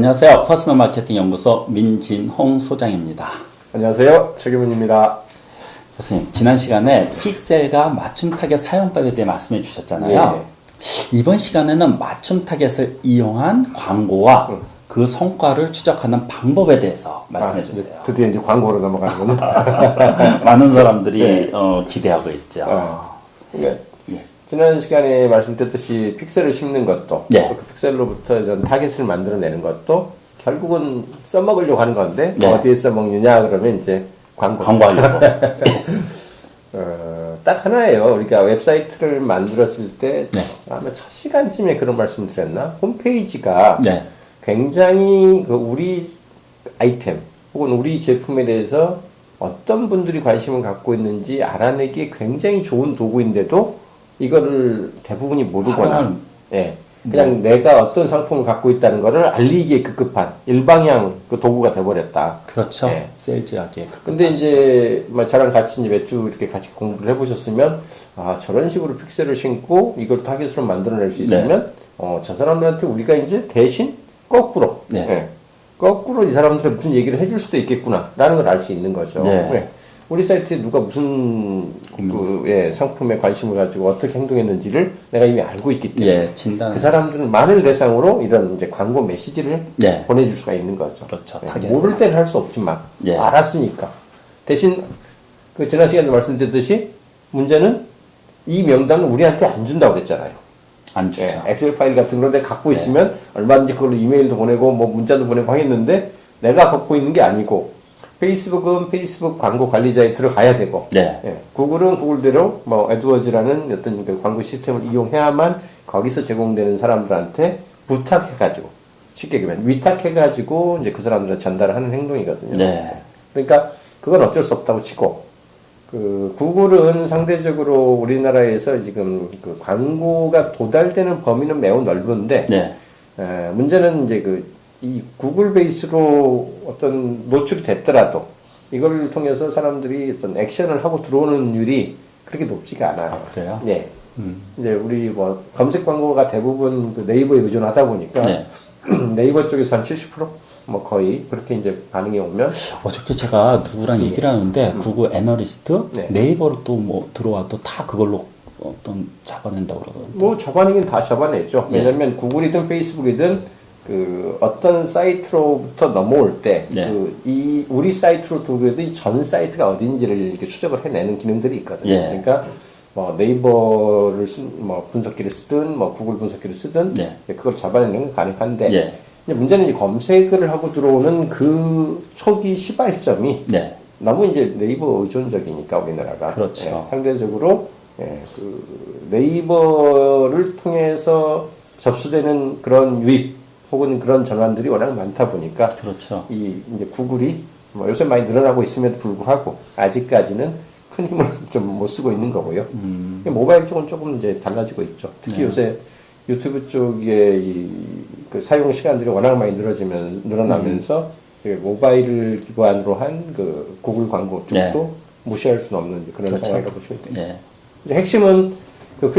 안녕하세요. 퍼스널 마케팅 연구소 민진홍 소장입니다. 안녕하세요. 최규문입니다. 교수님, 지난 시간에 픽셀과 맞춤 타겟 사용법에 대해 말씀해 주셨잖아요. 이번 시간에는 맞춤 타겟을 이용한 광고와 그 성과를 추적하는 방법에 대해서 말씀해 주세요. 드디어 이제 광고로 넘어가는군요. 많은 사람들이 기대하고 있죠. 그러니까 지난 시간에 말씀드렸듯이 픽셀을 심는 것도 또 그 픽셀로부터 이런 타겟을 만들어내는 것도 결국은 써먹으려고 하는 건데 어디에 써먹느냐 그러면 이제 광고하려고. 딱 하나예요. 우리가 웹사이트를 만들었을 때 아마 첫 시간쯤에 그런 말씀 드렸나? 홈페이지가 굉장히 그 우리 아이템 혹은 우리 제품에 대해서 어떤 분들이 관심을 갖고 있는지 알아내기 굉장히 좋은 도구인데도 이거를 대부분이 모르거나 그냥 내가 어떤 상품을 갖고 있다는 거를 알리기에 급급한 일방향 그 도구가 돼버렸다. 그렇죠. 세일즈하기에 급급한. 근데 이제 저랑 같이 이제 몇 주 이렇게 같이 공부를 해보셨으면 저런 식으로 픽셀을 신고 이걸 타겟으로 만들어낼 수 있으면 저 사람들한테 우리가 이제 대신 거꾸로 거꾸로 이 사람들한테 무슨 얘기를 해줄 수도 있겠구나라는 걸 알 수 있는 거죠. 우리 사이트에 누가 무슨 상품에 관심을 가지고 어떻게 행동했는지를 내가 이미 알고 있기 때문에 그 사람들만을 대상으로 이런 이제 광고 메시지를 보내줄 수가 있는 거죠. 그렇죠. 모를 때는 할 수 없지만 알았으니까. 대신 그 지난 시간에 말씀드렸듯이 문제는 이 명단을 우리한테 안 준다고 그랬잖아요. 안 주죠. 엑셀 파일 같은 걸 내가 갖고 있으면 얼마든지 그걸로 이메일도 보내고 뭐 문자도 보내고 하겠는데 내가 갖고 있는 게 아니고 페이스북은 페이스북 광고 관리자에 들어가야 되고, 구글은 구글대로 뭐 애드워즈라는 어떤 그 광고 시스템을 이용해야만 거기서 제공되는 사람들한테 부탁해가지고 쉽게 얘기하면 위탁해가지고 이제 그 사람들한테 전달을 하는 행동이거든요. 그러니까 그건 어쩔 수 없다고 치고, 그 구글은 상대적으로 우리나라에서 지금 그 광고가 도달되는 범위는 매우 넓은데, 문제는 이제 이 구글 베이스로 어떤 노출이 됐더라도 이걸 통해서 사람들이 어떤 액션을 하고 들어오는 율이 그렇게 높지가 않아요. 그래요? 이제 우리 뭐 검색 광고가 대부분 그 네이버에 의존하다 보니까 네이버 쪽에서 한 70%? 뭐 거의 그렇게 이제 반응이 오면 어저께 제가 누구랑 얘기를 하는데 구글 애널리스트 네이버로 또 뭐 들어와도 다 그걸로 어떤 잡아낸다고 그러더라고요. 뭐 잡아내긴 다 잡아내죠. 왜냐면 구글이든 페이스북이든 그 어떤 사이트로부터 넘어올 때 이 우리 사이트로 들어오든 전 사이트가 어딘지를 이렇게 추적을 해내는 기능들이 있거든요. 그러니까 뭐 네이버를 뭐 분석기를 쓰든 뭐 구글 분석기를 쓰든 그걸 잡아내는 건 가능한데 문제는 이제 검색을 하고 들어오는 그 초기 시발점이 너무 이제 네이버 의존적이니까 우리나라가 상대적으로 그 네이버를 통해서 접수되는 그런 유입 혹은 그런 전환들이 워낙 많다 보니까 이 이제 구글이 뭐 요새 많이 늘어나고 있음에도 불구하고 아직까지는 큰 힘을 좀 못 쓰고 있는 거고요. 모바일 쪽은 조금 이제 달라지고 있죠. 특히 요새 유튜브 쪽에 그 사용 시간들이 워낙 많이 늘어나면서 모바일을 기반으로 한 그 구글 광고 쪽도 무시할 수는 없는 그런 상황이라고 보시면 됩니다. 핵심은 그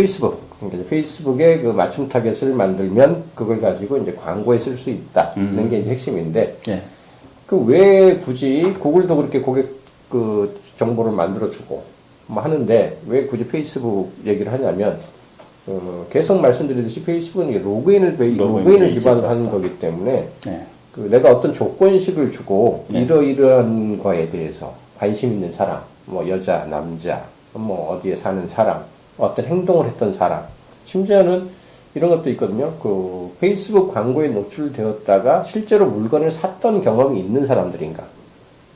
페이스북에 그 맞춤 타겟을 만들면 그걸 가지고 이제 광고에 쓸 수 있다. 이런 게 이제 핵심인데, 그 왜 굳이 구글도 그렇게 고객 그 정보를 만들어주고 뭐 하는데 왜 굳이 페이스북 얘기를 하냐면, 계속 말씀드리듯이 페이스북은 로그인을 기반으로 하는 거기 때문에, 그 내가 어떤 조건식을 주고 이러이러한 거에 대해서 관심 있는 사람, 뭐 여자, 남자, 뭐 어디에 사는 사람, 어떤 행동을 했던 사람, 심지어는 이런 것도 있거든요. 그 페이스북 광고에 노출되었다가 실제로 물건을 샀던 경험이 있는 사람들인가.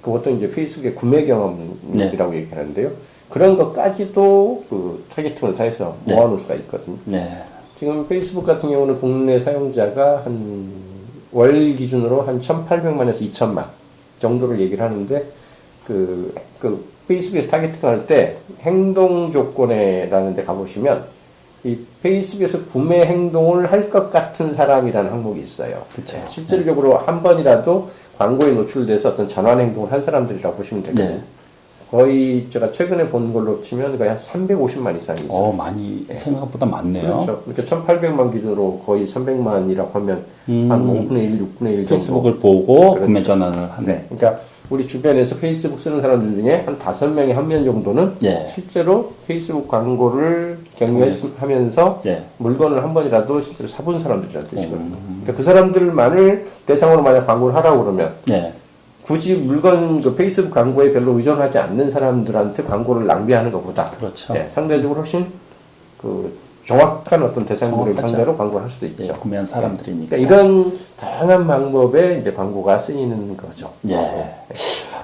그것도 이제 페이스북의 구매 경험이라고 얘기하는데요. 그런 것까지도 그 타겟팅을 다해서 모아놓을 수가 있거든요. 지금 페이스북 같은 경우는 국내 사용자가 한 월 기준으로 한 1,800만에서 2,000만 정도를 얘기를 하는데 그 페이스북에서 타겟팅 할 때 행동 조건에라는 데 가보시면 이 페이스북에서 구매 행동을 할 것 같은 사람이라는 항목이 있어요. 실질적으로 한 번이라도 광고에 노출돼서 어떤 전환 행동을 한 사람들이라고 보시면 되거든요. 거의 제가 최근에 본 걸로 치면 거의 한 350만 이상이 있어요. 많이 생각보다 많네요. 그렇죠. 이렇게 1,800만 기준으로 거의 300만이라고 하면 한 5분의 1, 6분의 1 정도. 페이스북을 보고 그렇죠. 구매 전환을 하는. 네. 그러니까 우리 주변에서 페이스북 쓰는 사람들 중에 한 5명에 1명 정도는 예. 실제로 페이스북 광고를 경유하면서 물건을 한 번이라도 실제로 사본 사람들이라는 뜻이거든요. 그러니까 그 사람들만을 대상으로 만약 광고를 하라고 그러면 굳이 물건 그 페이스북 광고에 별로 의존하지 않는 사람들한테 광고를 낭비하는 것보다 그렇죠. 상대적으로 훨씬 그 정확한 어떤 대상들을 상대로 광고를 할 수도 있죠. 구매한 사람들이니까. 그러니까 이런 다양한 방법에 이제 광고가 쓰이는 거죠.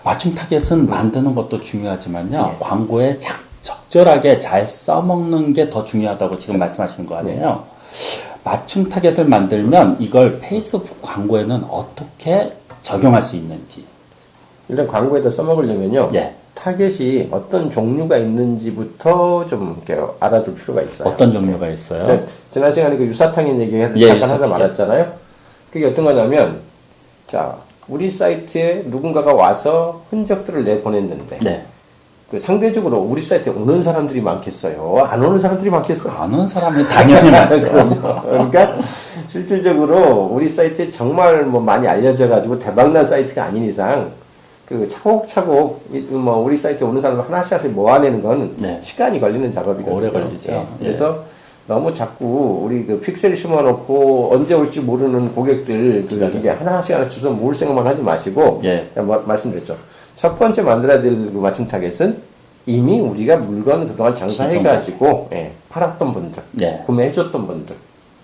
맞춤 타겟은 만드는 것도 중요하지만요. 광고에 적절하게 잘 써먹는 게 더 중요하다고 지금 말씀하시는 거 아니에요? 맞춤 타겟을 만들면 이걸 페이스북 광고에는 어떻게 적용할 수 있는지. 일단 광고에다 써먹으려면요. 타겟이 어떤 종류가 있는지부터 좀 이렇게 알아둘 필요가 있어요. 어떤 종류가 있어요? 지난 시간에 그 유사탕인 얘기 잠깐 하다 말았잖아요. 그게 어떤 거냐면, 자, 우리 사이트에 누군가가 와서 흔적들을 내보냈는데, 그 상대적으로 우리 사이트에 오는 사람들이 많겠어요? 안 오는 사람들이 많겠어요? 안 오는 사람은 당연히 많죠. 그러니까 실질적으로 우리 사이트에 정말 뭐 많이 알려져가지고 대박난 사이트가 아닌 이상 그 차곡차곡 뭐 우리 사이트에 오는 사람을 하나씩 모아내는 건 시간이 걸리는 작업이거든요. 오래 걸리죠. 그래서 너무 자꾸 우리 그 픽셀 심어놓고 언제 올지 모르는 고객들 이게 하나씩 주워 모을 생각만 하지 마시고 말씀드렸죠. 첫 번째 만들어야 될 그 맞춤 타겟은 이미 우리가 물건 그동안 장사해가지고 팔았던 분들, 구매해줬던 분들,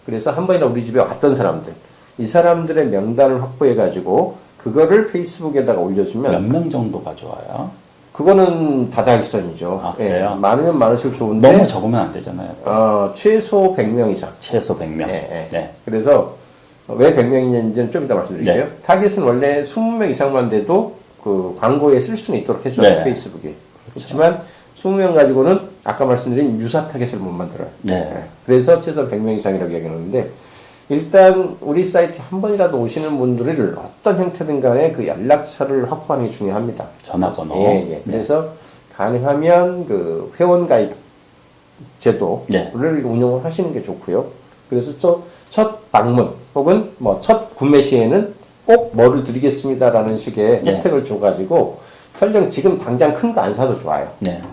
그래서 한 번이나 우리 집에 왔던 사람들, 이 사람들의 명단을 확보해가지고 그거를 페이스북에다가 올려주면 몇 명 정도가 좋아요? 그거는 다다익선이죠. 그래요? 많으면 많을수록 좋은데 너무 적으면 안 되잖아요. 최소 100명 이상. 최소 100명. 그래서 왜 100명이냐는 좀 이따 말씀드릴게요. 타겟은 원래 20명 이상만 돼도 그 광고에 쓸 수는 있도록 해줘요. 페이스북에. 그렇지만 20명 가지고는 아까 말씀드린 유사 타겟을 못 만들어요. 그래서 최소 100명 이상이라고 얘기하는데 일단 우리 사이트에 한 번이라도 오시는 분들을 어떤 형태든 간에 그 연락처를 확보하는 게 중요합니다. 전화번호. 그래서 가능하면 그 회원 가입 제도를 운영을 하시는 게 좋고요. 그래서 첫 방문 혹은 뭐 첫 구매 시에는 꼭 뭐를 드리겠습니다라는 식의 혜택을 줘가지고 설령 지금 당장 큰 거 안 사도 좋아요.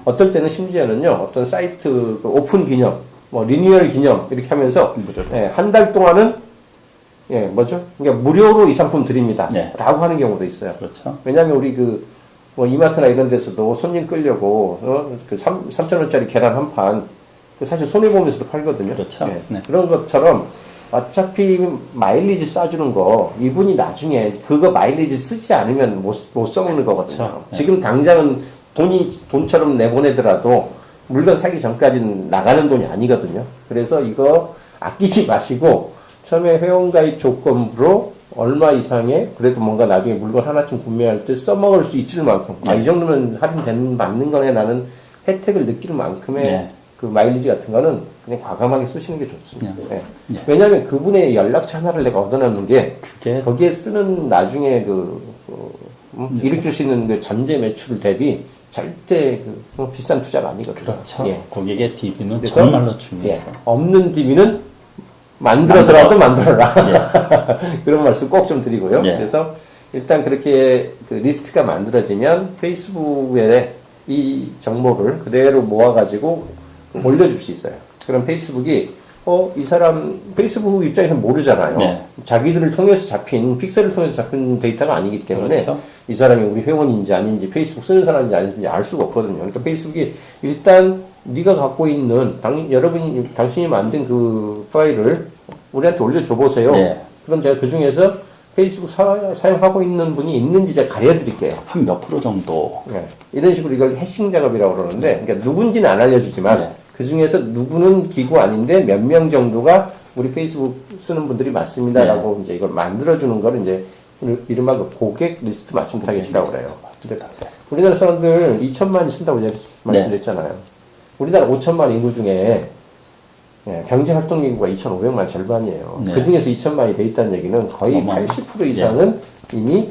어떨 때는 심지어는요, 어떤 사이트 그 오픈 기념, 뭐 리뉴얼 기념 이렇게 하면서 한 달 동안은 그러니까 무료로 이 상품 드립니다. 라고 하는 경우도 있어요. 그렇죠. 왜냐하면 우리 뭐 이마트나 이런 데서도 손님 끌려고 그 3,000원짜리 계란 한 판, 그 사실 손해 보면서도 팔거든요. 그렇죠. 그런 것처럼 어차피 마일리지 쏴주는 거 이분이 나중에 그거 마일리지 쓰지 않으면 못 써먹는 거거든요. 지금 당장은 돈처럼 내보내더라도 물건 사기 전까지는 나가는 돈이 아니거든요. 그래서 이거 아끼지 마시고 처음에 회원가입 조건으로 얼마 이상의 그래도 뭔가 나중에 물건 하나쯤 구매할 때 써먹을 수 있을 만큼 이 정도면 할인 받는 거네 나는 혜택을 느낄 만큼의 그 마일리지 같은 거는 그냥 과감하게 쓰시는 게 좋습니다. 왜냐하면 그분의 연락처 하나를 내가 얻어내는 게 거기에 쓰는 나중에 일으킬 수 있는 그 잠재 매출 대비 절대 비싼 투자가 아니거든요. 그렇죠. 고객의 DB는 정말로 중요해서. 없는 DB는 만들어서라도 만들어라. 그런 말씀 꼭 좀 드리고요. 그래서 일단 그렇게 그 리스트가 만들어지면 페이스북에 이 정보를 그대로 모아가지고 올려줄 수 있어요. 그럼 페이스북이 이 사람 페이스북 입장에서 모르잖아요. 자기들을 통해서 잡힌 픽셀을 통해서 잡힌 데이터가 아니기 때문에 이 사람이 우리 회원인지 아닌지 페이스북 쓰는 사람인지 아닌지 알 수가 없거든요. 그러니까 페이스북이 일단 네가 갖고 있는 당신이 만든 그 파일을 우리한테 올려줘 보세요. 그럼 제가 그 중에서 페이스북 사용하고 있는 분이 있는지 제가 가려드릴게요. 한 몇 프로 정도? 이런 식으로 이걸 해싱 작업이라고 그러는데, 그러니까 누군지는 안 알려주지만, 그 중에서 누구는 기구 아닌데 몇 명 정도가 우리 페이스북 쓰는 분들이 맞습니다라고 이제 이걸 만들어주는 걸 이제 이른바 그 고객 리스트 맞춤 타겟이라고 그래요. 우리나라 사람들 2천만이 쓴다고 말씀드렸잖아요. 우리나라 5천만 인구 중에 경제활동 인구가 2,500만 절반이에요. 그 중에서 2천만이 돼 있다는 얘기는 거의 80% 이상은 이미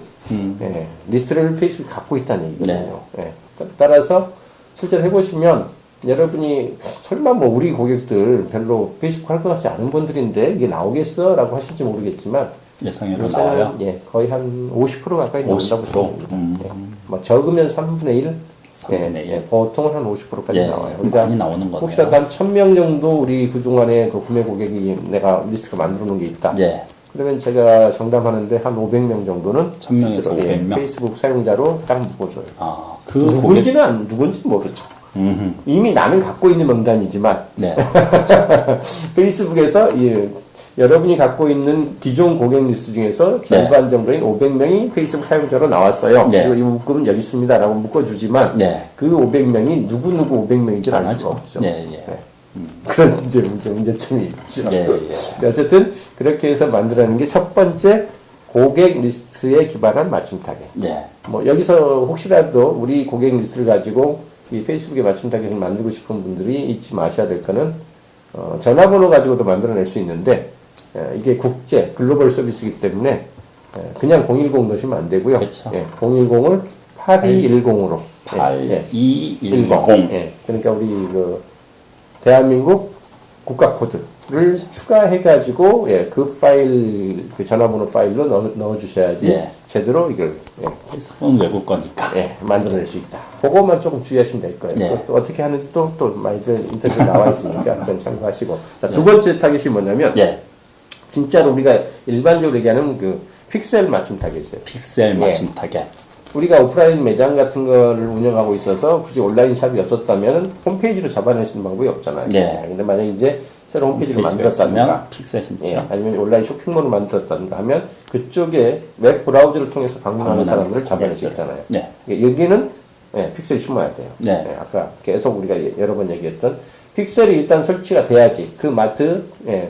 리스트를 페이스북 갖고 있다는 얘기거든요. 따라서 실제로 해보시면 여러분이 설마 뭐 우리 고객들 별로 페이스북 할 것 같지 않은 분들인데 이게 나오겠어? 라고 하실지 모르겠지만 예상외로 요새는 나와요? 예, 거의 한 50% 가까이 나온다고 50%? 보면 됩니다. 예. 뭐 적으면 3분의 1? 3분의 1. 예, 보통은 한 50%까지 예, 나와요. 많이 나오는 거네요. 혹시라도 한 1000명 정도 우리 그동안에 그 구매 고객이 내가 리스트를 만들어 놓은 게 있다. 예. 그러면 제가 상담하는데 한 500명 정도는 1000명에서 실제로, 500명? 페이스북 사용자로 딱 묶어줘요. 아, 그 고객. 누군지 모르죠. 이미 나는 갖고 있는 명단이지만 네. 페이스북에서 여러분이 갖고 있는 기존 고객 리스트 중에서 절반 정도인 500명이 페이스북 사용자로 나왔어요. 네. 그리고 이 묶음은 여기 있습니다라고 묶어주지만 네. 그 500명이 누구 500명인지 알 수가 하죠. 없죠. 예, 예. 네. 그런 이제 문제점이 있죠. 예, 예. 근데 어쨌든 그렇게 해서 만들어내는 게 첫 번째 고객 리스트에 기반한 맞춤 타겟. 예. 뭐 여기서 혹시라도 우리 고객 리스트를 가지고 이 페이스북에 맞춤 타겟을 만들고 싶은 분들이 잊지 마셔야 될 거는 전화번호 가지고도 만들어낼 수 있는데 이게 국제 글로벌 서비스이기 때문에 그냥 010 넣으시면 안 되고요. 그렇죠. 010을 8210으로 8210. 그러니까 우리 그 대한민국 국가 코드를 추가해가지고 그 파일 그 전화번호 파일로 넣어주셔야지 예. 제대로 이걸 페이스북은 외국 거니까. 만들어낼 수 있다. 그것만 조금 주의하시면 될 거예요. 네. 또 어떻게 하는지 또 많이들 인터뷰에 나와 있으니까 좀 참고하시고. 자, 두 번째 타겟이 뭐냐면 예. 진짜로 우리가 일반적으로 얘기하는 그 픽셀 맞춤 타겟이에요. 픽셀 맞춤 타겟. 우리가 오프라인 매장 같은 거를 운영하고 있어서 굳이 온라인 샵이 없었다면 홈페이지로 잡아낼 수 있는 방법이 없잖아요. 네. 근데 만약에 이제 새로 홈페이지를 홈페이지가 만들었다든가 있으면 픽셀 심죠. 아니면 온라인 쇼핑몰을 만들었다든가 하면 그쪽에 웹 브라우저를 통해서 방문하는 사람들을 잡아낼 수 있잖아요. 네. 여기는 픽셀 심어야 돼요. 네. 아까 계속 우리가 여러 번 얘기했던 픽셀이 일단 설치가 돼야지 그 마트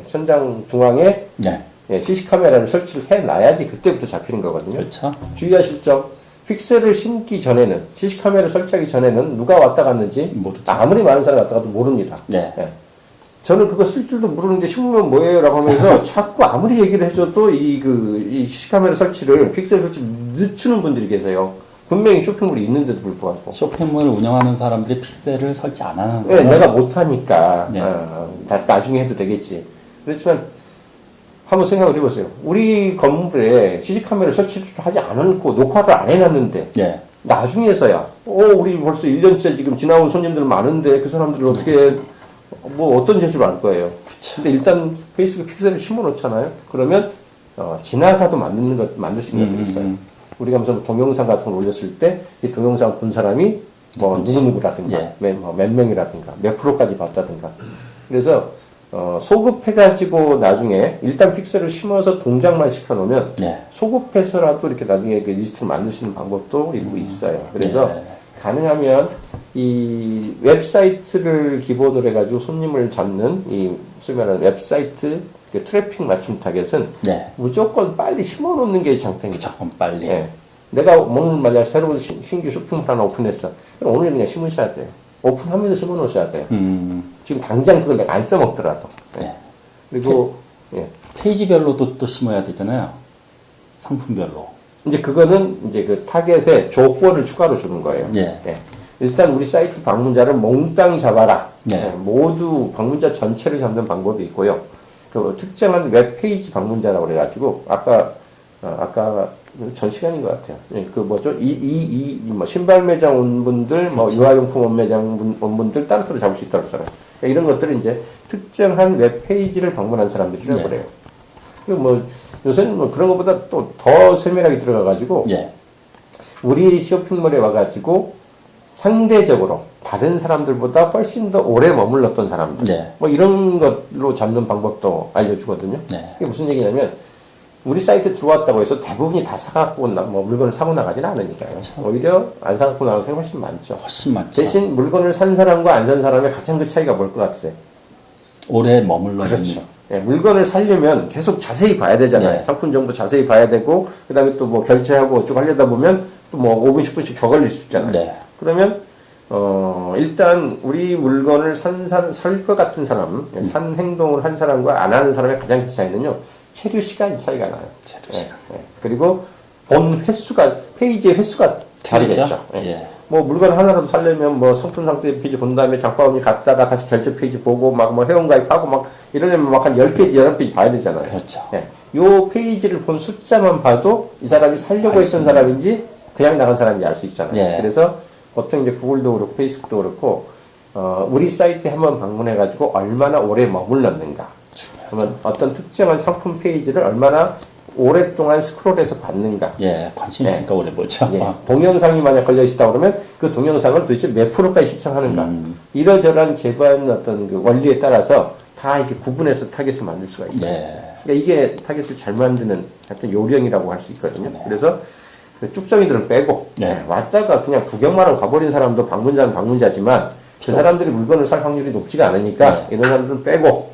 천장 중앙에 네. CC 카메라를 설치를 해놔야지 그때부터 잡히는 거거든요. 그렇죠. 주의하실 점, 픽셀을 심기 전에는 CC 카메라를 설치하기 전에는 누가 왔다 갔는지 모르죠. 아무리 많은 사람이 왔다 가도 모릅니다. 네. 저는 그거 쓸 줄도 모르는데 심으면 뭐예요라고 하면서 자꾸 아무리 얘기를 해줘도 이 CC 카메라 설치를 픽셀 설치 늦추는 분들이 계세요. 분명히 쇼핑몰이 있는데도 불구하고. 쇼핑몰을 운영하는 사람들이 픽셀을 설치 안 하는 네, 거예요. 내가 못하니까 네. 나중에 해도 되겠지. 그렇지만 한번 생각을 해보세요. 우리 건물에 CC카메라 설치를 하지 않고 녹화를 안 해놨는데 예. 나중에서야 우리 벌써 1년째 지금 지나온 손님들 많은데 그 사람들을 어떻게 뭐 어떤 재주로 알 거예요. 그쵸. 근데 일단 페이스북 픽셀을 심어놓잖아요. 그러면 지나가도 만들 수 있는 것들이 있어요. 우리가 무슨 동영상 같은 걸 올렸을 때 이 동영상 본 사람이 뭐 누구누구라든가 예. 몇 명이라든가 몇 프로까지 봤다든가 그래서 소급해가지고 나중에 일단 픽셀을 심어서 동작만 시켜놓으면 네. 소급해서라도 이렇게 나중에 그 리스트를 만드시는 방법도 일부 있어요. 그래서 네. 가능하면 이 웹사이트를 기본으로 해가지고 손님을 잡는 이 소위 말하는 웹사이트 그 트래픽 맞춤 타겟은 네. 무조건 빨리 심어놓는 게 장점이죠. 무조건 빨리. 예. 내가 오늘 만약 새로운 신규 쇼핑몰 하나 오픈했어. 그럼 오늘 그냥 심으셔야 돼요. 오픈하면서 심어놓으셔야 돼요. 지금 당장 그걸 내가 안 써먹더라도. 네. 그리고 페이지별로도 또 심어야 되잖아요. 상품별로. 이제 그거는 이제 그 타겟에 조건을 추가로 주는 거예요. 예. 일단 우리 사이트 방문자를 몽땅 잡아라. 네. 모두 방문자 전체를 잡는 방법이 있고요. 그 특정한 웹페이지 방문자라고 그래가지고 아까 전 시간인 것 같아요. 그 뭐죠? 뭐 신발 매장 온 분들, 뭐 그렇죠. 유아용품 온 매장 온 분들 따로따로 잡을 수 있다고 그러잖아요. 그러니까 이런 것들을 이제 특정한 웹페이지를 방문한 사람들이라고 네. 그래요. 그리고 뭐 요새는 뭐 그런 것보다 또 더 세밀하게 들어가가지고 예. 우리 쇼핑몰에 와가지고 상대적으로 다른 사람들보다 훨씬 더 오래 머물렀던 사람들, 네. 뭐 이런 것로 잡는 방법도 알려주거든요. 네. 이게 무슨 얘기냐면 우리 사이트에 들어왔다고 해서 대부분이 다 사갖고 뭐 물건을 사고 나가지는 않으니까요. 그렇죠. 오히려 안 사갖고 나가는 사람이 훨씬 많죠. 훨씬 많죠. 대신 물건을 산 사람과 안 산 사람의 가장 그 차이가 뭘 것 같으세요? 오래 머물러 그렇죠. 물건을 사려면 계속 자세히 봐야 되잖아요. 네. 상품 정보 자세히 봐야 되고, 그 다음에 또 뭐 결제하고 어쩌고 하려다 보면 또 뭐 5분, 10분씩 더 걸릴 수 있잖아요. 네. 그러면, 일단 우리 물건을 살 것 같은 사람, 산 행동을 한 사람과 안 하는 사람의 가장 큰 차이는요, 체류 시간이 차이가 나요. 체류 시간. 그리고 본 횟수가, 페이지의 횟수가 다르겠죠. 예. 예. 뭐 물건 하나라도 사려면 뭐 상품 상태 페이지 본 다음에 장바구니 갔다가 다시 결제 페이지 보고 막 뭐 회원가입하고 막 이러려면 막 한 10페이지, 11페이지 봐야 되잖아요. 그렇죠. 예. 요 페이지를 본 숫자만 봐도 이 사람이 살려고 했던 사람인지 그냥 나간 사람인지 알 수 있잖아요. 예. 그래서 보통 이제 구글도 그렇고 페이스북도 그렇고 우리 사이트에 한번 방문해 가지고 얼마나 오래 머물렀는가. 그러면 어떤 특정한 상품 페이지를 얼마나 오랫동안 스크롤해서 봤는가. 예, 관심 있으니까 오래 보죠. 예, 동영상이 만약 걸려 있다 그러면 그 동영상을 도대체 몇 프로까지 시청하는가. 이러저러한 재반 어떤 그 원리에 따라서 다 이렇게 구분해서 타겟을 만들 수가 있어요. 예. 그러니까 이게 타겟을 잘 만드는 어떤 요령이라고 할 수 있거든요. 그래서 그 쭉정이들은 빼고 왔다가 그냥 구경만 하고 가버린 사람도 방문자는 방문자지만 그 사람들이 물건을 살 확률이 높지가 않으니까 이런 사람들은 빼고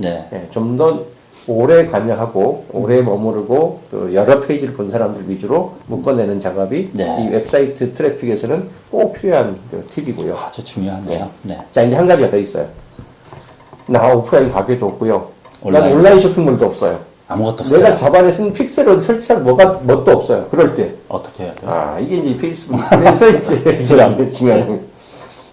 좀 더 오래 관여하고 오래 머무르고 또 여러 페이지를 본 사람들 위주로 묶어내는 작업이 이 웹사이트 트래픽에서는 꼭 필요한 그 팁이고요. 아주 중요하네요. 네. 자, 이제 한 가지가 더 있어요. 나 오프라인 가게도 없고요. 난 온라인. 온라인 쇼핑몰도 없어요. 아무것도 없어요. 내가 잡아내 쓴 픽셀을 설치할 뭣도 없어요. 그럴 때. 어떻게 해야 돼요? 아, 이게 이제 페이스북. 그래서 이제 중요한 겁니다.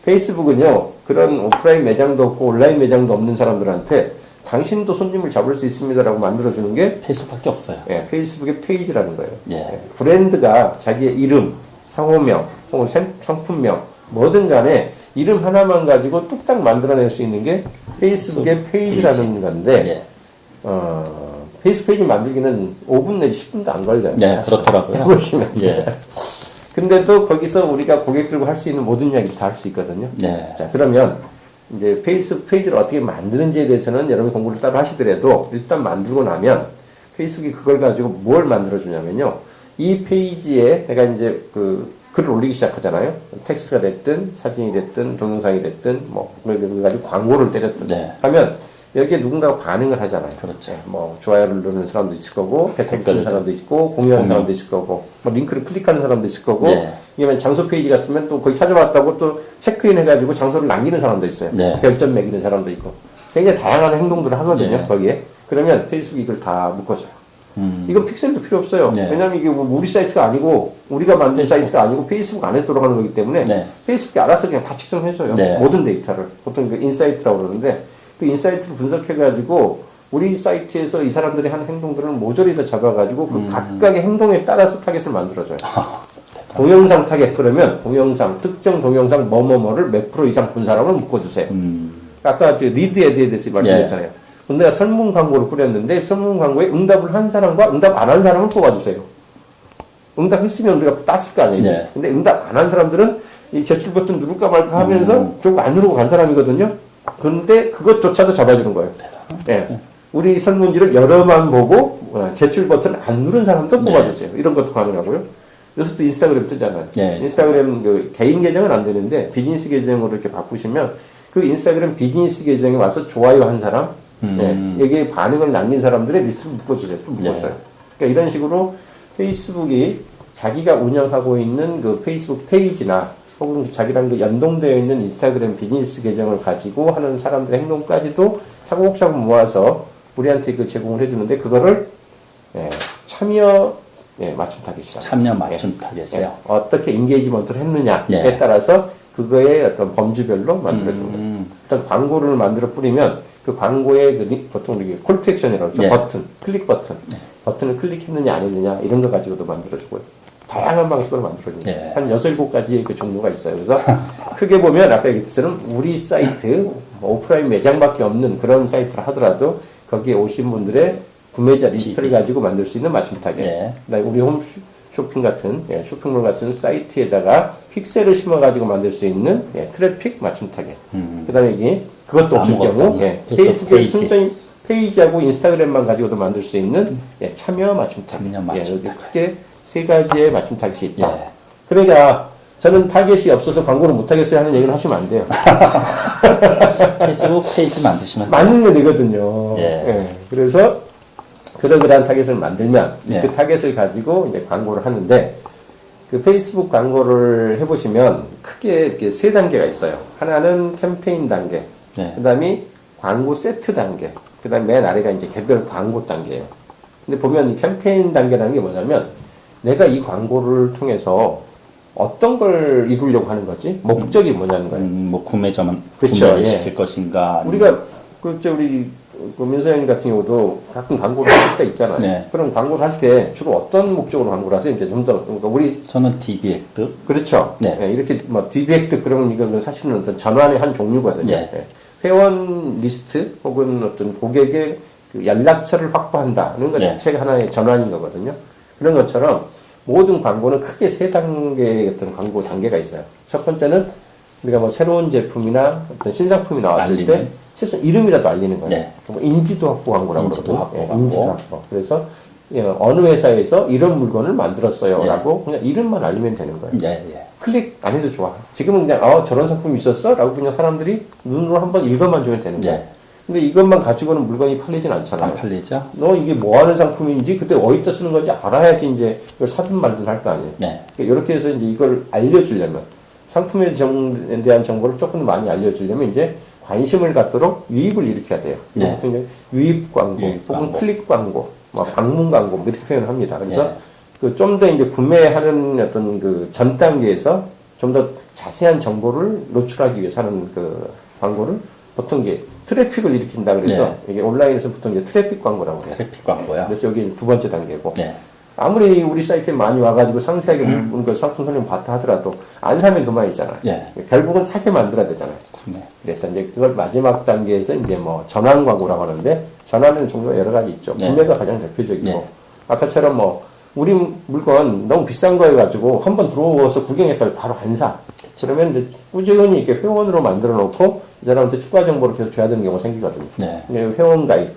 페이스북은요, 그런 오프라인 매장도 없고 온라인 매장도 없는 사람들한테 당신도 손님을 잡을 수 있습니다라고 만들어주는 게 페이스북밖에 없어요. 페이스북의 페이지라는 거예요. 예. 브랜드가 자기의 이름, 상호명, 혹은 상품명, 뭐든 간에 이름 하나만 가지고 뚝딱 만들어낼 수 있는 게 페이스북의 페이지라는 건데, 페이스북 페이지 만들기는 5분 내지 10분도 안 걸려요. 네, 그렇더라고요. 해보시면. 예. 근데도 거기서 우리가 고객들과 할 수 있는 모든 이야기를 다 할 수 있거든요. 네. 자, 그러면 이제 페이스북 페이지를 어떻게 만드는지에 대해서는 여러분이 공부를 따로 하시더라도 일단 만들고 나면 페이스북이 그걸 가지고 뭘 만들어주냐면요. 이 페이지에 내가 이제 그 글을 올리기 시작하잖아요. 텍스트가 됐든 사진이 됐든 동영상이 됐든 뭐 그걸 가지고 광고를 때렸든 하면 여기에 누군가가 반응을 하잖아요. 그렇죠. 뭐 좋아요를 누르는 사람도 있을 거고 댓글 붙이는 사람도 있고 공유하는 사람도 있을 거고 뭐 링크를 클릭하는 사람도 있을 거고 이게 장소 페이지 같으면 또 거기 찾아왔다고 또 체크인 해가지고 장소를 남기는 사람도 있어요. 별점 매기는 사람도 있고 굉장히 다양한 행동들을 하거든요. 거기에. 그러면 페이스북이 이걸 다 묶어줘요. 이건 픽셀도 필요 없어요. 왜냐하면 이게 뭐 우리 사이트가 아니고 우리가 만든 사이트가 아니고 페이스북 안에서 돌아가는 거기 때문에 페이스북이 알아서 그냥 다 측정해줘요. 모든 데이터를. 보통 그 인사이트라고 그러는데 그 인사이트를 분석해가지고 우리 사이트에서 이 사람들이 하는 행동들을 모조리 다 잡아가지고 그 각각의 행동에 따라서 타겟을 만들어줘요. 동영상 타겟 그러면 동영상 특정 동영상 뭐뭐뭐를 몇 프로 이상 본 사람을 묶어주세요. 아까 저 리드 에드에 대해서 말씀드렸잖아요. 내가 설문 광고를 뿌렸는데 설문 광고에 응답을 한 사람과 응답 안 한 사람을 뽑아주세요. 응답했으면 우리가 땄을 거 아니에요. 근데 응답 안 한 사람들은 이 제출 버튼 누를까 말까 하면서 결국 안 누르고 간 사람이거든요. 그런데 그것조차도 잡아주는 거예요. 우리 설문지를 여러만 보고 제출 버튼 안 누른 사람도 뽑아주세요. 이런 것도 가능하고요. 요새 또 인스타그램 뜨잖아요. 인스타그램 그 개인 계정은 안 되는데 비즈니스 계정으로 이렇게 바꾸시면 그 인스타그램 비즈니스 계정에 와서 좋아요 한 사람, 여기에 반응을 남긴 사람들의 리스트를 묶어주세요. 또 묶어줘요. 그러니까 이런 식으로 페이스북이 자기가 운영하고 있는 그 페이스북 페이지나 혹은 자기랑 그 연동되어 있는 인스타그램 비즈니스 계정을 가지고 하는 사람들의 행동까지도 차곡차곡 모아서 우리한테 그 제공을 해주는데 그거를 참여 맞춤 타겟이라. 참여 맞춤 타겟이요. 어떻게 인게이지먼트를 했느냐에 따라서 그거의 어떤 범주별로 만들어주는 거예요. 일단 광고를 만들어 뿌리면 그 광고의 그 보통 이게 콜투 액션이라고 하죠. 버튼, 클릭 버튼. 버튼을 클릭했느냐 안 했느냐 이런 거 가지고도 만들어주고요. 다양한 방식으로 만들어줍니다. 한 6, 7가지의 그 종류가 있어요. 그래서 크게 보면 아까 얘기했듯이 우리 사이트, 오프라인 매장밖에 없는 그런 사이트를 하더라도 거기에 오신 분들의 구매자 리스트를 가지고 만들 수 있는 맞춤 타겟. 그다음에 우리 홈쇼핑 같은, 쇼핑몰 같은 사이트에다가 픽셀을 심어가지고 만들 수 있는 트래픽 맞춤 타겟. 그 다음에 이게 그것도 없을 경우 페이스북의 순전히 페이지하고 인스타그램만 가지고도 만들 수 있는 참여 맞춤 타겟. 크게 3가지의 맞춤 타겟이 있다. 그러니까 저는 타겟이 없어서 광고를 못 하겠어요 하는 얘기를 하시면 안 돼요. 페이스북 페이지 만드시면 만들면 되거든요. 그래서 그러한 타겟을 만들면 그 타겟을 가지고 이제 광고를 하는데 그 페이스북 광고를 해보시면 크게 이렇게 3단계가 있어요. 하나는 캠페인 단계, 그 다음에 광고 세트 단계, 그 다음에 맨 아래가 이제 개별 광고 단계예요. 근데 보면 이 캠페인 단계라는 게 뭐냐면 내가 이 광고를 통해서 어떤 걸 이루려고 하는 거지? 목적이 뭐냐는 거예요. 뭐 구매자만 그쵸, 구매를 예. 시킬 것인가. 우리가 우리 민서연 같은 경우도 가끔 광고를 할 때 있잖아요. 네. 그럼 광고를 할 때 주로 어떤 목적으로 광고를 하세요? 이제 좀 더 그러니까 우리 저는 DB 획득. 그렇죠. 네. 예, 이렇게 뭐 DB 획득 그러면 이건 사실은 어떤 전환의 한 종류거든요. 네. 예. 회원 리스트 혹은 어떤 고객의 그 연락처를 확보한다는 것 네. 자체가 하나의 전환인 거거든요. 그런 것처럼 모든 광고는 크게 세 단계의 어떤 광고 단계가 있어요. 첫 번째는 우리가 뭐 새로운 제품이나 어떤 신상품이 나왔을 알리는. 때 최소 이름이라도 알리는 거예요. 네. 뭐 인지도 확보 광고라고 인지도 그러거든요. 확보 예, 인지도 광고. 확보. 그래서 예, 어느 회사에서 이런 물건을 만들었어요라고 네. 그냥 이름만 알리면 되는 거예요. 예, 예. 클릭 안 해도 좋아. 지금은 그냥 저런 상품이 있었어? 라고 그냥 사람들이 눈으로 한번 읽어만 주면 되는 거야. 네. 근데 이것만 가지고는 물건이 팔리진 않잖아요. 안 팔리죠? 너 이게 뭐 하는 상품인지 그때 어디다 쓰는 건지 알아야지 이제 이걸 사든 말든 할 거 아니에요. 네. 그러니까 이렇게 해서 이제 이걸 알려주려면 상품에 대한 정보를 조금 많이 알려주려면 이제 관심을 갖도록 유입을 일으켜야 돼요. 네. 그래서 이제 유입 광고, 유입 혹은 광고. 클릭 광고, 뭐 방문 광고 뭐 이렇게 표현을 합니다. 그래서 네. 그 좀 더 이제 구매하는 어떤 그 전 단계에서 좀 더 자세한 정보를 노출하기 위해서 하는 그 광고를 보통 이게 트래픽을 일으킨다 그래서 네. 이게 온라인에서 보통 이제 트래픽 광고라고 해요. 트래픽 광고요. 그래서 여기 두 번째 단계고. 네. 아무리 우리 사이트에 많이 와가지고 상세하게 물건 그 상품 설명 봤다 하더라도 안 사면 그만이잖아요. 예. 결국은 사게 만들어야 되잖아요. 구매. 그래서 이제 그걸 마지막 단계에서 이제 뭐 전환 광고라고 하는데 전환은 종류가 여러 가지 있죠. 네. 구매가 가장 대표적이고 네. 아까처럼 뭐 우리 물건 너무 비싼 거 해가지고 한번 들어와서 구경했다가 바로 안 사. 그러면 이제 꾸준히 이렇게 회원으로 만들어 놓고 이 사람한테 추가 정보를 계속 줘야 되는 경우가 생기거든요. 네. 회원 가입.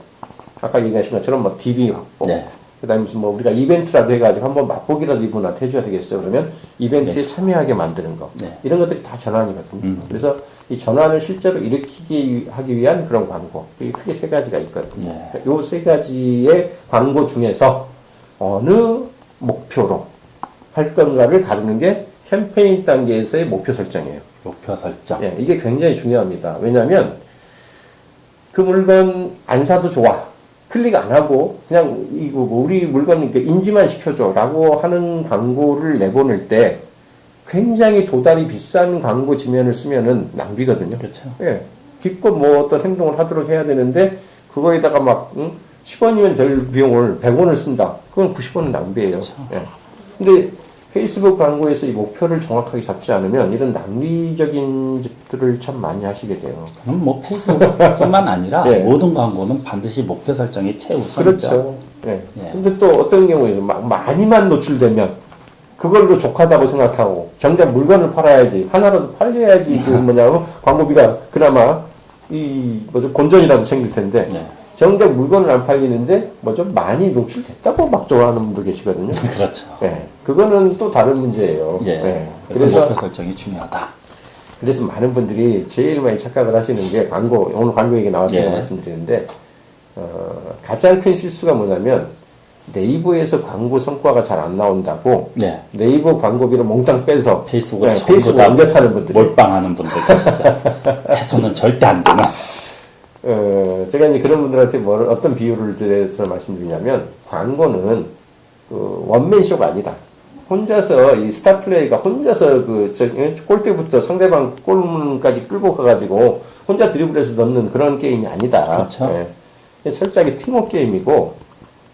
아까 얘기하신 것처럼 뭐 DB 확보. 네. 그 다음에 무슨 뭐 우리가 이벤트라도 해가지고 한번 맛보기라도 이분한테 해줘야 되겠어요. 그러면 이벤트에 참여하게 만드는 거. 네. 이런 것들이 다 전환이거든요. 그래서 이 전환을 실제로 하기 위한 그런 광고. 이게 크게 세 가지가 있거든요. 네. 요 세 가지의 광고 중에서 어느 목표로 할 건가를 가르는 게 캠페인 단계에서의 목표 설정이에요. 목표 설정. 예, 이게 굉장히 중요합니다. 왜냐하면 그 물건 안 사도 좋아. 클릭 안 하고 그냥 이거 뭐 우리 물건 이렇게 인지만 시켜줘라고 하는 광고를 내보낼 때 굉장히 도달이 비싼 광고 지면을 쓰면은 낭비거든요. 그렇죠. 예, 기껏 뭐 어떤 행동을 하도록 해야 되는데 그거에다가 막 10원이면 될 비용을 100원을 쓴다. 그건 90원은 낭비예요. 그렇죠. 예. 근데 페이스북 광고에서 이 목표를 정확하게 잡지 않으면 이런 낭비적인 짓들을 참 많이 하시게 돼요. 그럼 뭐 페이스북뿐만 아니라 네. 모든 광고는 반드시 목표 설정이 최우선이죠. 그렇죠. 예. 예. 근데 또 어떤 경우에는 많이만 노출되면 그걸로 족하다고 생각하고 정작 물건을 팔아야지 하나라도 팔려야지 그 뭐냐고 광고비가 그나마 이 뭐죠 본전이라도 생길 텐데 네. 정작 물건을 안 팔리는데 뭐 좀 많이 노출됐다고 막 좋아하는 분도 계시거든요. 그렇죠. 예, 그거는 또 다른 문제예요. 예. 예, 그래서 목표 설정이 중요하다. 그래서 많은 분들이 제일 많이 착각을 하시는 게 광고, 오늘 광고 얘기 나왔으니까 예. 말씀드리는데, 가장 큰 실수가 뭐냐면, 네이버에서 광고 성과가 잘 안 나온다고, 네. 네이버 광고비를 몽땅 빼서, 페이스북으로 전부 페이스북 다 옮겨 타는 분들이. 몰빵하는 분들 계시죠. 해서는 절대 안 되는. 제가 이제 그런 분들한테 어떤 비유를 드려서 말씀드리냐면, 광고는 그 원맨쇼가 아니다. 혼자서 이 스타 플레이가 혼자서 골대부터 상대방 골문까지 끌고 가가지고 혼자 드리블해서 넣는 그런 게임이 아니다. 그렇죠. 예. 철저하게 팀워크 게임이고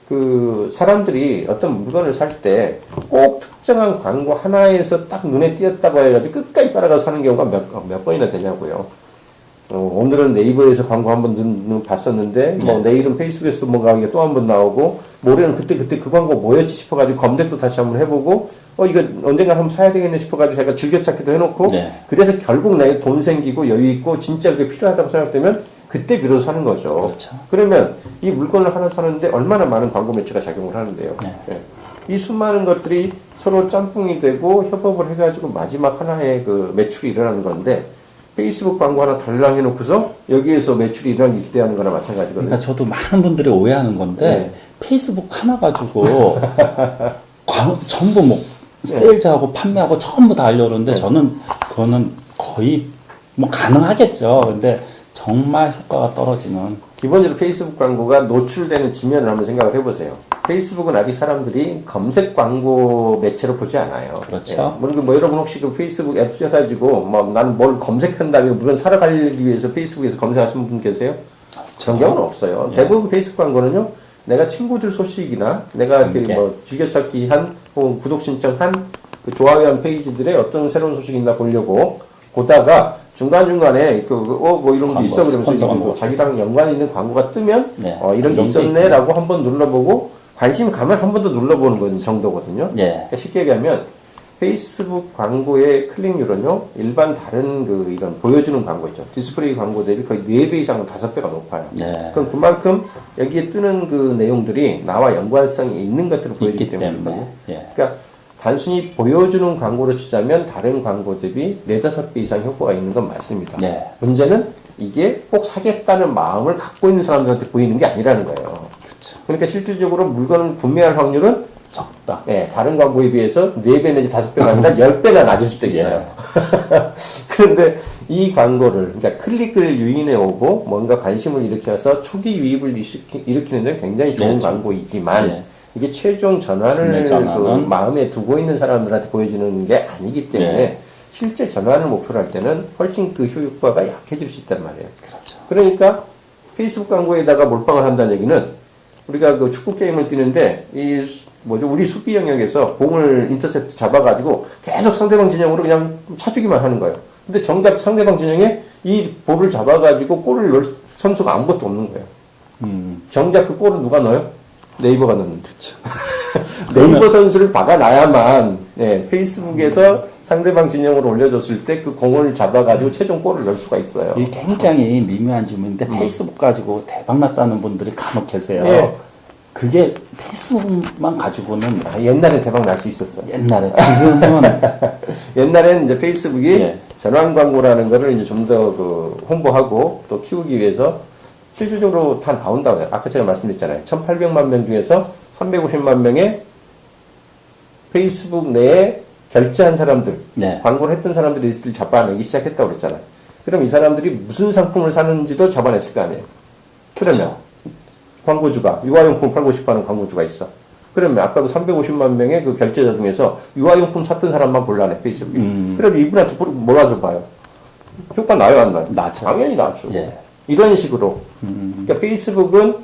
그 사람들이 어떤 물건을 살 때 꼭 특정한 광고 하나에서 딱 눈에 띄었다고 해가지고 끝까지 따라가서 사는 경우가 몇 번이나 되냐고요. 오늘은 네이버에서 광고 한번 봤었는데, 뭐, 내일은 페이스북에서도 뭔가 이게 또 한 번 나오고, 모레는 그때 그 광고 뭐였지 싶어가지고 검색도 다시 한번 해보고, 이거 언젠가 한번 사야 되겠네 싶어가지고 제가 즐겨찾기도 해놓고, 네. 그래서 결국 내에 돈 생기고 여유 있고 진짜 그게 필요하다고 생각되면 그때 비로소 사는 거죠. 그렇죠. 그러면 이 물건을 하나 사는데 얼마나 많은 광고 매체가 작용을 하는데요. 네. 예. 이 수많은 것들이 서로 짬뽕이 되고 협업을 해가지고 마지막 하나의 그 매출이 일어나는 건데, 페이스북 광고 하나 달랑 해놓고서 여기에서 매출이 일어나기 기대하는 거나 마찬가지거든요. 그러니까 저도 많은 분들이 오해하는 건데 네. 페이스북 하나 가지고 전부 뭐 세일즈하고 판매하고 전부 다 알려오는데 네. 저는 그거는 거의 뭐 가능하겠죠. 근데 정말 효과가 떨어지는. 기본적으로 페이스북 광고가 노출되는 지면을 한번 생각을 해보세요. 페이스북은 아직 사람들이 검색 광고 매체로 보지 않아요. 그렇죠. 뭐 여러분 혹시 그 페이스북 앱 쓰셔가지고 뭐 나는 뭘 검색한다고 물건 사러 가기 위해서 페이스북에서 검색하시는 분 계세요? 그런 경우는 없어요. 예. 대부분 페이스북 광고는요, 내가 친구들 소식이나 내가 뭐 즐겨찾기 한 혹은 구독 신청한 그 좋아요한 페이지들의 어떤 새로운 소식이 있나 보려고 보다가 중간중간에 뭐 이런 게 있어 그러면서 뭐 자기랑 연관 있는 광고가 뜨면 네. 이런 게 있었네라고 한번 눌러보고 관심 가면 한 번 더 눌러보는 건 정도거든요. 예. 그러니까 쉽게 얘기하면 페이스북 광고의 클릭률은요, 일반 다른 이런 보여주는 광고 있죠. 디스플레이 광고 대비 거의 4배 이상 5배가 높아요. 네. 그럼 그만큼 여기에 뜨는 그 내용들이 나와 연관성이 있는 것들을 보여주기 때문에. 예. 그러니까 단순히 보여주는 광고로 치자면 다른 광고 대비 4-5배 이상 효과가 있는 건 맞습니다. 네. 문제는 이게 꼭 사겠다는 마음을 갖고 있는 사람들한테 보이는 게 아니라는 거예요. 그렇죠. 그러니까 실질적으로 물건을 구매할 확률은 적다. 예, 다른 광고에 비해서 4배 내지 5배가 아니라 10배나 낮을 수도 있어요. 그런데 이 광고를, 그러니까 클릭을 유인해 오고 뭔가 관심을 일으켜서 초기 유입을 일으키는 데 굉장히 좋은 그렇죠. 광고이지만 예. 이게 최종 전환을 그 마음에 두고 있는 사람들한테 보여주는 게 아니기 때문에 예. 실제 전환을 목표로 할 때는 훨씬 그 효과가 약해질 수 있단 말이에요. 그렇죠. 그러니까 페이스북 광고에다가 몰빵을 한다는 얘기는 우리가 그 축구 게임을 뛰는데 우리 수비 영역에서 공을 인터셉트 잡아가지고 계속 상대방 진영으로 그냥 차주기만 하는 거예요. 근데 정작 상대방 진영에 이 볼을 잡아가지고 골을 넣을 선수가 아무것도 없는 거예요. 정작 그 골을 누가 넣어요? 네이버가 넣는. 그렇죠. 네이버 선수를 박아놔야만 페이스북에서 상대방 진영으로 올려줬을 때 그 공을 잡아가지고 최종 골을 넣을 수가 있어요. 이게 굉장히 미묘한 질문인데 페이스북 가지고 대박 났다는 분들이 간혹 계세요. 예. 그게 페이스북만 가지고는 옛날에 대박 날 수 있었어요. 옛날에 지금은 옛날에는 이제 페이스북이 예. 전환 광고라는 거를 이제 좀 더 홍보하고 또 키우기 위해서 실질적으로 다 나온다고 해요. 아까 제가 말씀드렸잖아요. 1,800만 명 중에서 350만 명의 페이스북 내에 결제한 사람들, 네. 광고를 했던 사람들 리스트를 잡아내기 시작했다고 그랬잖아요. 그럼 이 사람들이 무슨 상품을 사는지도 잡아냈을 거 아니에요. 그러면 그렇죠. 광고주가 유아용품 팔고 싶어하는 광고주가 있어. 그러면 아까 그 350만 명의 그 결제자 중에서 유아용품 샀던 사람만 골라내 페이스북이. 그럼 이분한테 몰아줘 봐요. 효과 나요 안 나요? 나죠. 당연히 나죠. 예. 이런 식으로. 그러니까 페이스북은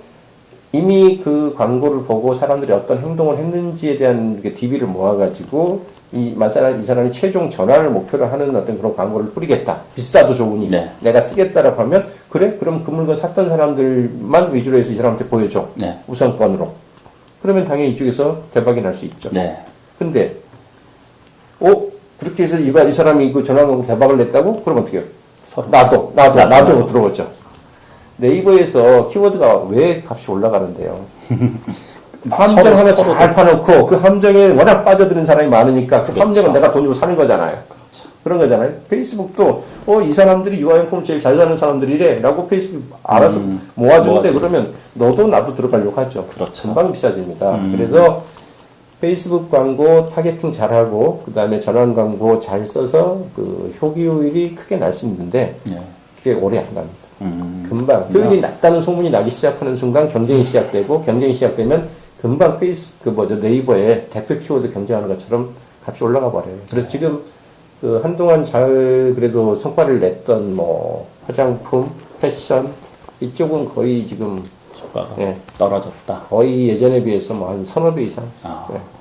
이미 그 광고를 보고 사람들이 어떤 행동을 했는지에 대한 DB를 모아가지고 이 사람이 최종 전환을 목표로 하는 어떤 그런 광고를 뿌리겠다. 비싸도 좋으니 네. 내가 쓰겠다라고 하면 그래? 그럼 그 물건 샀던 사람들만 위주로 해서 이 사람한테 보여줘. 네. 우선권으로. 그러면 당연히 이쪽에서 대박이 날 수 있죠. 네. 근데 그렇게 해서 이 사람이 그 전환 광고 대박을 냈다고? 그럼 어떻게 해요? 서로 나도 들어오죠. 네이버에서 키워드가 왜 값이 올라가는데요? 함정 하나 잘 파놓고 그 함정에 워낙 빠져드는 사람이 많으니까 그 그렇죠. 함정은 내가 돈 주고 사는 거잖아요. 그렇죠. 그런 거잖아요. 페이스북도 이 사람들이 유아용품 제일 잘 사는 사람들이래 라고 페이스북 알아서 모아주는데 그러면 너도 나도 들어가려고 하죠. 그렇죠. 금방 비싸집니다. 그래서 페이스북 광고 타겟팅 잘하고 그 다음에 전환 광고 잘 써서 그 효율이 크게 날 수 있는데 예. 그게 오래 안 갑니다. 금방 효율이 낮다는 소문이 나기 시작하는 순간 경쟁이 시작되고 경쟁이 시작되면 금방 네이버에 대표 키워드 경쟁하는 것처럼 값이 올라가 버려요. 그래서 지금 그 한동안 잘 그래도 성과를 냈던 뭐 화장품, 패션 이쪽은 거의 지금 효과가 예. 떨어졌다. 거의 예전에 비해서 뭐 한 3~4배 이상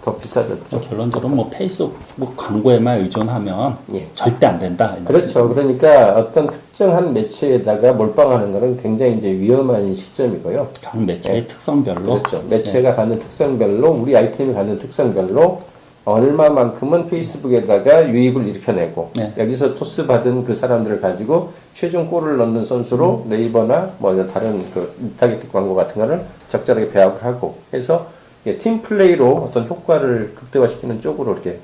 더 비싸졌죠. 결론적으로 뭐 페이스북 광고에만 의존하면 예. 절대 안 된다. 이 그렇죠. 그러니까 어떤 특정한 매체에다가 몰빵하는 것은 굉장히 이제 위험한 시점이고요. 각 매체의 특성별로. 그렇죠. 매체가 갖는 특성별로 우리 아이템이 갖는 특성별로 얼마만큼은 페이스북에다가 유입을 일으켜내고 네. 여기서 토스 받은 그 사람들을 가지고 최종 골을 넣는 선수로 네이버나 뭐 다른 그 인터넷 광고 같은 거를 적절하게 배합을 하고 해서 팀 플레이로 어떤 효과를 극대화시키는 쪽으로 이렇게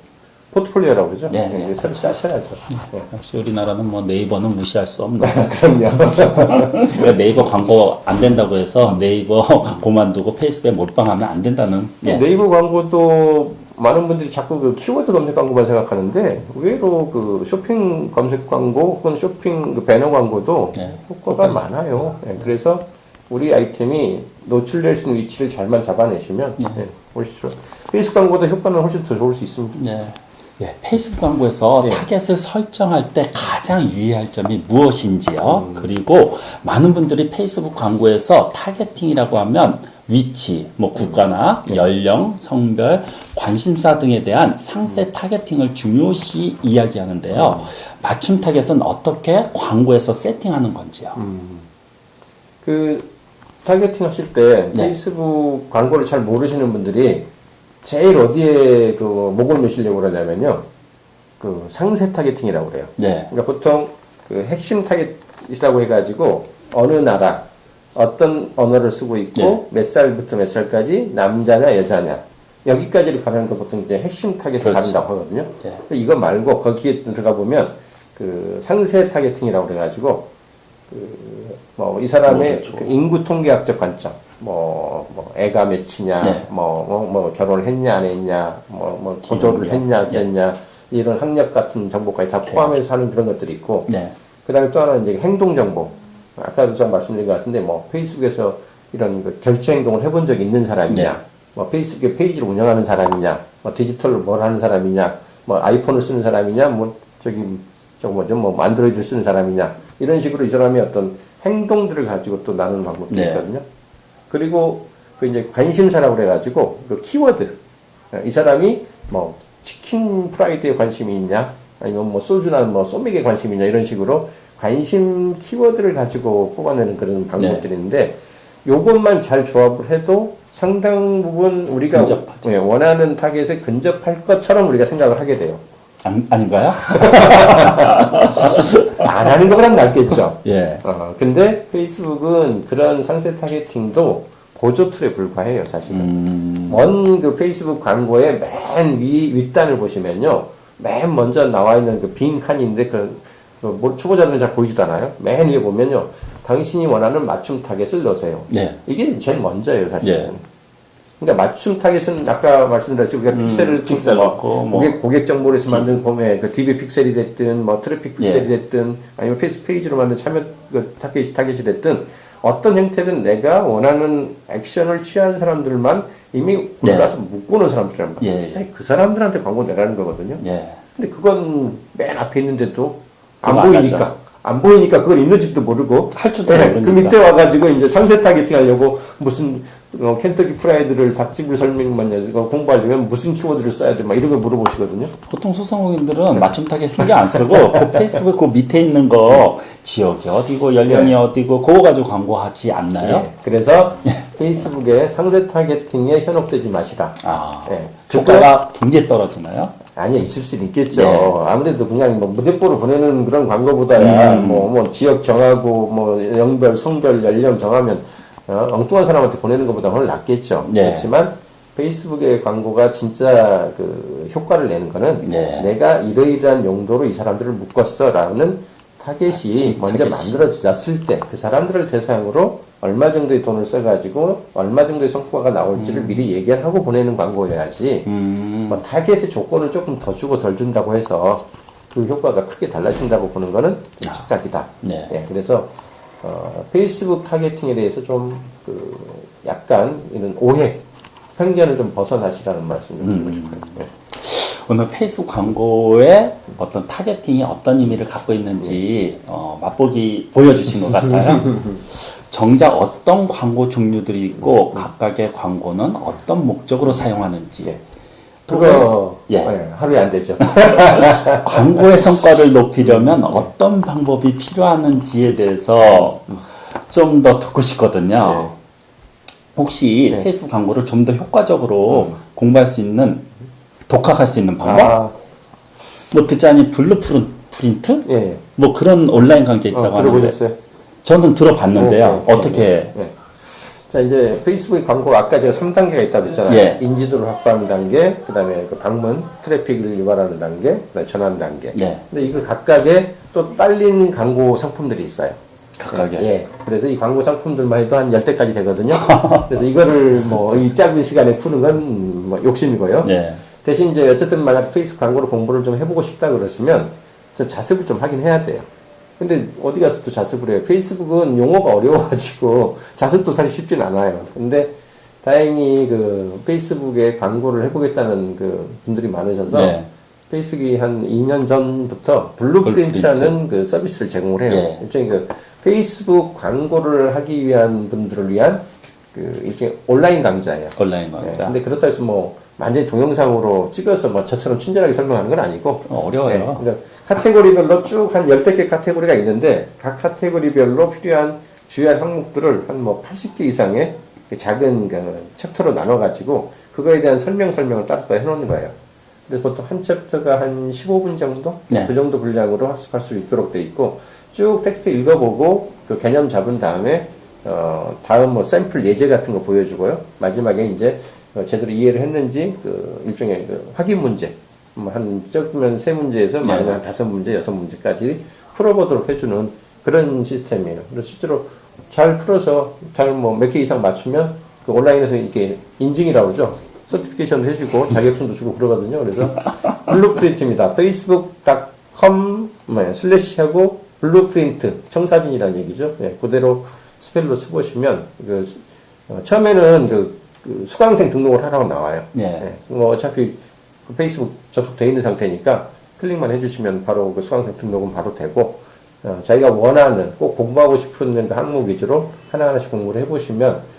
포트폴리오라고 그러죠. 네, 네. 새로 짜셔야죠. 네. 역시 우리나라는 뭐 네이버는 무시할 수 없는. 그럼요. 그러니까 네이버 광고 안 된다고 해서 네이버 그만두고 페이스북에 몰빵하면 안 된다는. 예. 네이버 광고도 많은 분들이 자꾸 그 키워드 검색 광고만 생각하는데 의외로 그 쇼핑 검색 광고 혹은 쇼핑 그 배너 광고도 네. 효과가 많아요. 네, 그래서 우리 아이템이 노출될 수 있는 위치를 잘만 잡아내시면 보시죠. 페이스북 광고도 효과는 훨씬 더 좋을 수 있습니다. 네. 예, 페이스북 광고에서 네. 타겟을 설정할 때 가장 유의할 점이 무엇인지요. 그리고 많은 분들이 페이스북 광고에서 타겟팅이라고 하면 위치, 뭐 국가나 연령, 성별, 관심사 등에 대한 상세 타겟팅을 중요시 이야기하는데요. 맞춤 타겟은 어떻게 광고에서 세팅하는 건지요. 그 타겟팅 하실 때 네. 페이스북 광고를 잘 모르시는 분들이 제일 어디에 그 목을 매시려고 그러냐면요. 그 상세 타겟팅이라고 그래요. 네. 그러니까 보통 그 핵심 타겟이라고 해가지고 어느 나라, 어떤 언어를 쓰고 있고 네. 몇 살부터 몇 살까지 남자냐 여자냐 여기까지를 가르는 거 보통 이제 핵심 타겟을 그렇죠. 가른다고 하거든요. 네. 근데 이거 말고 거기에 들어가 보면 그 상세 타겟팅이라고 그래가지고 뭐 이 사람의 그렇죠. 그 인구 통계학적 관점, 뭐 애가 몇이냐, 네. 뭐 결혼을 했냐 안 했냐, 뭐 기조를 했냐 어쨌냐 이런 학력 같은 정보까지 다 포함해서 하는 그런 것들이 있고. 네. 그다음에 또 하나는 이제 행동 정보. 아까도 좀 말씀드린 것 같은데 뭐 페이스북에서 이런 그 결제 행동을 해본 적 있는 사람이냐, 네. 뭐 페이스북에 페이지를 운영하는 사람이냐, 뭐 디지털로 뭘 하는 사람이냐, 뭐 아이폰을 쓰는 사람이냐, 뭐 뭐 안드로이드를 쓰는 사람이냐 이런 식으로 이 사람의 어떤 행동들을 가지고 또 나누는 방법도 네. 있거든요. 그리고 그 이제 관심사라고 그래가지고 그 키워드 이 사람이 뭐 치킨 프라이드에 관심이 있냐, 아니면 뭐 소주나 뭐 소맥에 관심이 있냐 이런 식으로 관심 키워드를 가지고 뽑아내는 그런 방법들이 있는데 요것만 잘 조합을 해도 상당 부분 우리가 근접하죠. 원하는 타겟에 근접할 것처럼 우리가 생각을 하게 돼요. 아닌가요? 안 하는 것보단 낫겠죠. 예. 근데 페이스북은 그런 상세 타겟팅도 보조 툴에 불과해요, 사실은. 먼 그 페이스북 광고의 맨 윗단을 보시면요. 맨 먼저 나와 있는 그 빈 칸이 있는데 뭐 초보자들은 잘 보이지도 않아요. 맨 위에 보면요. 당신이 원하는 맞춤 타겟을 넣으세요. 네. 이게 제일 먼저예요, 사실은. 예. 그러니까 맞춤 타겟은 아까 말씀드렸죠. 우리가 픽셀을 픽셀 넣고 뭐 고객 정보를 해서 만든 봄에 그 DB 픽셀이 됐든 뭐 트래픽 픽셀이 됐든 아니면 페이지로 만든 참여 그 타겟이 됐든 어떤 형태든 내가 원하는 액션을 취한 사람들만 이미 골라서 묶어놓은 사람들이란 말이에요. 예. 그 사람들한테 광고 내라는 거거든요. 예. 근데 그건 맨 앞에 있는데도 그거 안 안 보이니까. 하죠. 안 보이니까 그걸 있는지도 모르고 할 줄도 네, 모르니까. 그 밑에 와가지고 이제 상세 타겟팅 하려고 무슨 켄터키 프라이드를 닭집을 설명만 공부하려면 무슨 키워드를 써야 돼 막 이런 걸 물어보시거든요. 보통 소상공인들은 맞춤 타겟 신경 안 쓰고 그 페이스북 그 밑에 있는 거 지역이 어디고 연령이 어디고 그거 가지고 광고하지 않나요? 예, 그래서 페이스북에 상세 타겟팅에 현혹되지 마시라. 예, 효과가 굉장히 떨어지나요? 아니야, 있을 수는 있겠죠. 네. 아무래도 그냥 뭐 무대뽀로 보내는 그런 광고보다야 뭐 지역 정하고 뭐 영별, 성별, 연령 정하면 엉뚱한 사람한테 보내는 것보다 훨씬 낫겠죠. 네. 그렇지만 페이스북의 광고가 진짜 그 효과를 내는 거는 네. 내가 이러이러한 용도로 이 사람들을 묶었어라는 타겟이 먼저 만들어졌을 때 그 사람들을 대상으로 얼마 정도의 돈을 써가지고 얼마 정도의 성과가 나올지를 미리 얘기를 하고 보내는 광고여야지 뭐 타겟의 조건을 조금 더 주고 덜 준다고 해서 그 효과가 크게 달라진다고 보는 거는 좀 착각이다. 네. 예, 그래서 페이스북 타겟팅에 대해서 좀 그 약간 이런 오해, 편견을 좀 벗어나시라는 말씀을 드리고 싶어요. 예. 오늘 페이스북 광고의 어떤 타겟팅이 어떤 의미를 갖고 있는지 맛보기 보여주신 것 같아요. 정작 어떤 광고 종류들이 있고 각각의 광고는 어떤 목적으로 사용하는지 예. 그거 예. 하루에 안 되죠. 광고의 성과를 높이려면 어떤 방법이 필요하는지에 대해서 좀 더 듣고 싶거든요. 혹시 네. 페이스북 광고를 좀 더 효과적으로 공부할 수 있는 독학할 수 있는 방법? 뭐 듣자니 블루프린트? 예. 뭐 그런 온라인 관계 있다고 하는데 들어보셨어요? 저는 들어봤는데요. 오케이. 어떻게? 자, 이제 페이스북 광고 아까 제가 3단계가 있다고 그랬잖아요. 예. 인지도를 확보하는 단계, 그 다음에 그 방문, 트래픽을 유발하는 단계, 그 다음에 전환 단계. 예. 근데 이거 각각의 또 딸린 광고 상품들이 있어요. 각각의. 예. 그래서 이 광고 상품들만 해도 한 10대까지 되거든요. 그래서 이거를 뭐 이 짧은 시간에 푸는 건 뭐 욕심이고요. 예. 대신 이제 어쨌든 만약 페이스북 광고로 공부를 좀 해보고 싶다 그러시면 좀 자습을 좀 하긴 해야 돼요. 근데 어디 가서 또 자습을 해요. 페이스북은 용어가 어려워가지고 자습도 사실 쉽진 않아요. 근데 다행히 그 페이스북에 광고를 해보겠다는 그 분들이 많으셔서 네. 페이스북이 한 2년 전부터 블루프린트라는 그 서비스를 제공을 해요. 예. 일종의 그 페이스북 광고를 하기 위한 분들을 위한 그 일종의 온라인 강좌예요. 온라인 네. 강좌. 근데 그렇다 해서 뭐 완전히 동영상으로 찍어서 뭐 저처럼 친절하게 설명하는 건 아니고 어려워요. 네. 그러니까 카테고리별로 쭉 한 10개 카테고리가 있는데 각 카테고리별로 필요한 주요한 항목들을 한 뭐 80개 이상의 작은 그 챕터로 나눠가지고 그거에 대한 설명을 따로 해놓는 거예요. 근데 보통 한 챕터가 한 15분 정도? 네. 그 정도 분량으로 학습할 수 있도록 돼 있고 쭉 텍스트 읽어보고 그 개념 잡은 다음에 다음 뭐 샘플 예제 같은 거 보여주고요. 마지막에 이제 제대로 이해를 했는지 그 일종의 그 확인 문제 한 적으면 3문제에서 많으면 한 5문제, 6문제까지 풀어보도록 해주는 그런 시스템이에요. 그래서 실제로 잘 풀어서 잘 뭐 몇 개 이상 맞추면 그 온라인에서 이렇게 인증이라고 그러죠. 서티피케이션도 해주고 자격증도 주고 그러거든요. 그래서 블루프린트입니다. facebook.com 슬래시하고 블루프린트 청사진이라는 얘기죠. 네, 그대로 스펠로 쳐보시면 처음에는 그 수강생 등록을 하라고 나와요. 네. 뭐 어차피 그 페이스북 접속되어 있는 상태니까 클릭만 해주시면 바로 그 수강생 등록은 바로 되고 자기가 원하는 꼭 공부하고 싶은 그 항목 위주로 하나하나씩 공부를 해보시면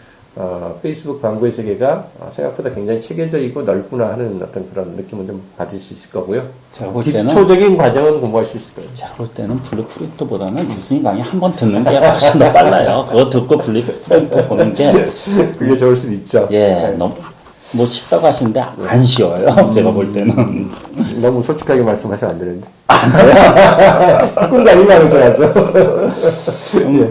페이스북 광고의 세계가 생각보다 굉장히 체계적이고 넓구나 하는 어떤 그런 느낌을 좀 받을 수 있을 거고요. 제가 볼 때는 기초적인 과정은 공부할 수 있을 거예요. 제가 볼 때는 블루프린트보다는 교수님 강의 한 번 듣는 게 훨씬 더 빨라요. 그거 듣고 블루프린트 보는 게 그게 좋을 수도 있죠. 예, 너무 뭐 쉽다고 하시는데 안 쉬워요. 제가 볼 때는. 너무 솔직하게 말씀하시면 안 되는데. 누군가 희망을 줘야죠.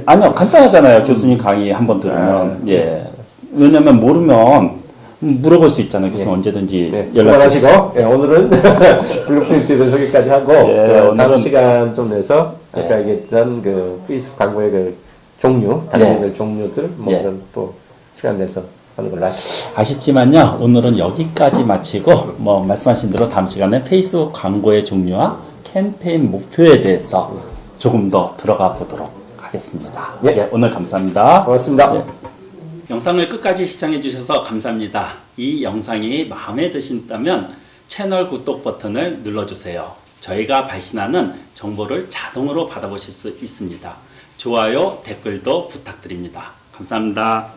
아니요, 간단하잖아요. 교수님 강의 한 번 들으면. 예. 왜냐면 모르면 물어볼 수 있잖아요. 교수님 언제든지 네, 연락 주시고. 그만하시고, 예, 오늘은 블루프린트에 대해서 여기까지 하고, 다음 시간 좀 내서, 아까 얘기했던 그 페이스북 광고의 그 종류, 다른 종류들, 뭐 이런 또 시간 내서 하는 걸로 하시죠. 아쉽지만요, 오늘은 여기까지 마치고, 뭐 말씀하신 대로 다음 시간에 페이스북 광고의 종류와 캠페인 목표에 대해서 조금 더 들어가 보도록 하겠습니다. 예, 오늘 감사합니다. 고맙습니다. 예. 영상을 끝까지 시청해 주셔서 감사합니다. 이 영상이 마음에 드신다면 채널 구독 버튼을 눌러주세요. 저희가 발신하는 정보를 자동으로 받아보실 수 있습니다. 좋아요, 댓글도 부탁드립니다. 감사합니다.